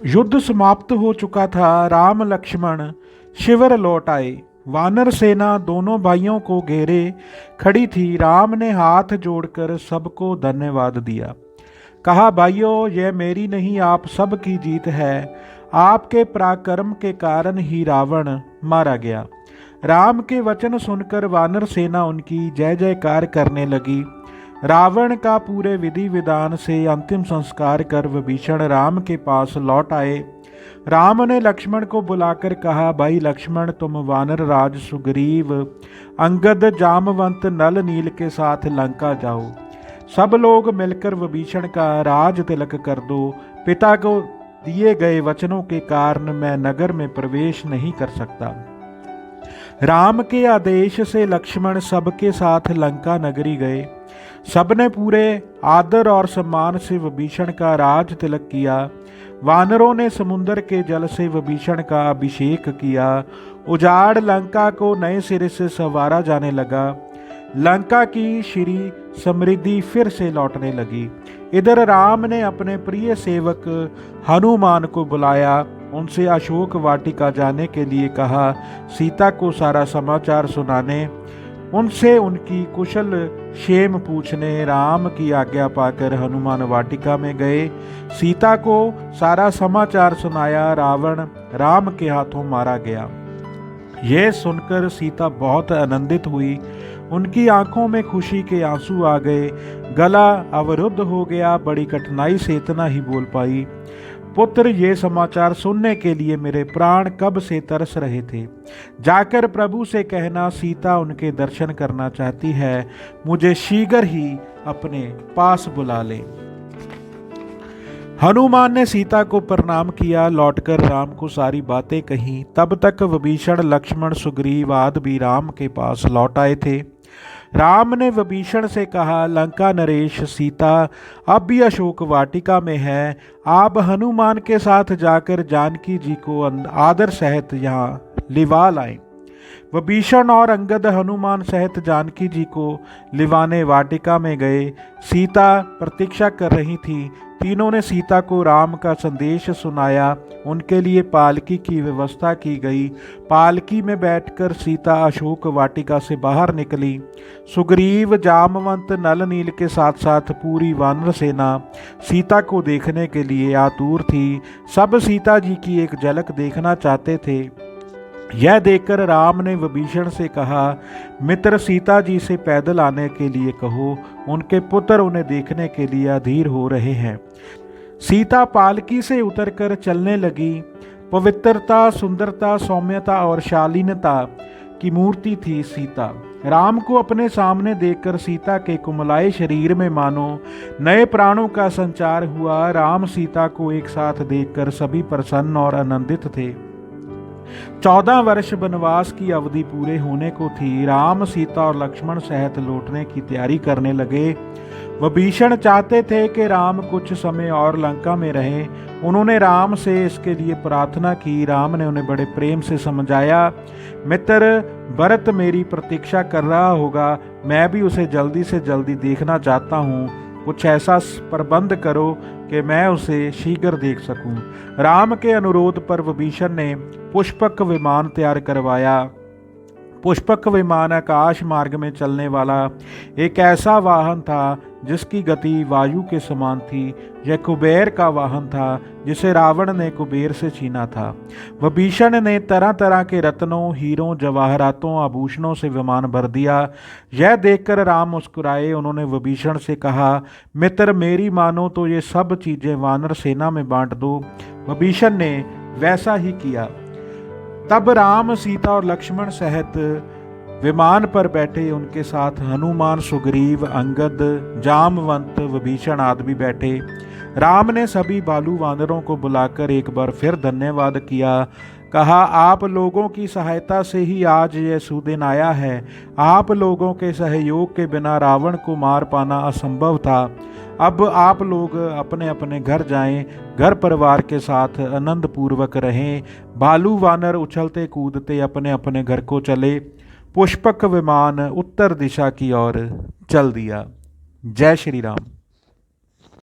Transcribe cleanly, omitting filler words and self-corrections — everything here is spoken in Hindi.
युद्ध समाप्त हो चुका था। राम लक्ष्मण शिविर लौट आए। वानर सेना दोनों भाइयों को घेरे खड़ी थी। राम ने हाथ जोड़कर सबको धन्यवाद दिया। कहा, भाइयों, यह मेरी नहीं, आप सब की जीत है। आपके पराक्रम के कारण ही रावण मारा गया। राम के वचन सुनकर वानर सेना उनकी जय जयकार करने लगी। रावण का पूरे विधि विधान से अंतिम संस्कार कर विभीषण राम के पास लौट आए। राम ने लक्ष्मण को बुलाकर कहा, भाई लक्ष्मण, तुम वानर राज सुग्रीव, अंगद, जामवंत, नल नील के साथ लंका जाओ। सब लोग मिलकर विभीषण का राज तिलक कर दो। पिता को दिए गए वचनों के कारण मैं नगर में प्रवेश नहीं कर सकता। राम के आदेश से लक्ष्मण सबके साथ लंका नगरी गए। सबने पूरे आदर और सम्मान से विभीषण का राज तिलक किया। वानरों ने समुद्र के जल से विभीषण का अभिषेक किया। उजाड़ लंका को नए सिरे से संवारा जाने लगा। लंका की श्री समृद्धि फिर से लौटने लगी। इधर राम ने अपने प्रिय सेवक हनुमान को बुलाया। उनसे अशोक वाटिका जाने के लिए कहा। सीता को सारा समाचार सुनाने, उनसे उनकी कुशल क्षेम पूछने राम की आज्ञा पाकर हनुमान वाटिका में गए। सीता को सारा समाचार सुनाया। रावण राम के हाथों मारा गया। यह सुनकर सीता बहुत आनंदित हुई। उनकी आंखों में खुशी के आंसू आ गए। गला अवरुद्ध हो गया। बड़ी कठिनाई से इतना ही बोल पाई, पुत्र, ये समाचार सुनने के लिए मेरे प्राण कब से तरस रहे थे। जाकर प्रभु से कहना, सीता उनके दर्शन करना चाहती है। मुझे शीघ्र ही अपने पास बुला ले। हनुमान ने सीता को प्रणाम किया। लौटकर राम को सारी बातें कही। तब तक विभीषण, लक्ष्मण, सुग्रीव आदि भी राम के पास लौट आए थे। राम ने विभीषण से कहा, लंका नरेश सीता अब भी अशोक वाटिका में है। आप हनुमान के साथ जाकर जानकी जी को आदर सहित यहाँ लिवा लाएं। विभीषण और अंगद हनुमान सहित जानकी जी को लिवाने वाटिका में गए। सीता प्रतीक्षा कर रही थी। तीनों ने सीता को राम का संदेश सुनाया। उनके लिए पालकी की व्यवस्था की गई। पालकी में बैठकर सीता अशोक वाटिका से बाहर निकली। सुग्रीव, जामवंत, नल नील के साथ साथ पूरी वानर सेना सीता को देखने के लिए आतुर थी। सब सीता जी की एक झलक देखना चाहते थे। यह देखकर राम ने विभीषण से कहा, मित्र, सीता जी से पैदल आने के लिए कहो। उनके पुत्र उन्हें देखने के लिए अधीर हो रहे हैं। सीता पालकी से उतरकर चलने लगी। पवित्रता, सुंदरता, सौम्यता और शालीनता की मूर्ति थी सीता। राम को अपने सामने देखकर सीता के कुमलाए शरीर में मानो नए प्राणों का संचार हुआ। राम सीता को एक साथ देखकर सभी प्रसन्न और आनंदित थे। 14 वर्ष वनवास की अवधि पूरे होने को थी। राम, सीता और लक्ष्मण सहित लौटने की तैयारी करने लगे। विभीषण चाहते थे कि राम कुछ समय और लंका में रहें। उन्होंने राम से इसके लिए प्रार्थना की। राम ने उन्हें बड़े प्रेम से समझाया, मित्र, भरत मेरी प्रतीक्षा कर रहा होगा। मैं भी उसे जल्दी से जल्दी देखना चाहता हूँ। कुछ ऐसा प्रबंध करो कि मैं उसे शीघ्र देख सकूं। राम के अनुरोध पर विभीषण ने पुष्पक विमान तैयार करवाया। पुष्पक विमान आकाश मार्ग में चलने वाला एक ऐसा वाहन था जिसकी गति वायु के समान थी। यह कुबेर का वाहन था जिसे रावण ने कुबेर से छीना था। विभीषण ने तरह तरह के रत्नों, हीरों, जवाहरातों, आभूषणों से विमान भर दिया। यह देखकर राम मुस्कुराए। उन्होंने विभीषण से कहा, मित्र, मेरी मानो तो ये सब चीजें वानर सेना में बांट दो। विभीषण ने वैसा ही किया। तब राम, सीता और लक्ष्मण सहित विमान पर बैठे। उनके साथ हनुमान, सुग्रीव, अंगद, जामवंत, विभीषण आदि भी बैठे। राम ने सभी भालू वानरों को बुलाकर एक बार फिर धन्यवाद किया। कहा, आप लोगों की सहायता से ही आज यह सुदिन आया है। आप लोगों के सहयोग के बिना रावण को मार पाना असंभव था। अब आप लोग अपने अपने घर जाएं, घर परिवार के साथ आनंद पूर्वक रहें। भालू वानर उछलते कूदते अपने अपने घर को चले। पुष्पक विमान उत्तर दिशा की ओर चल दिया। जय श्री राम।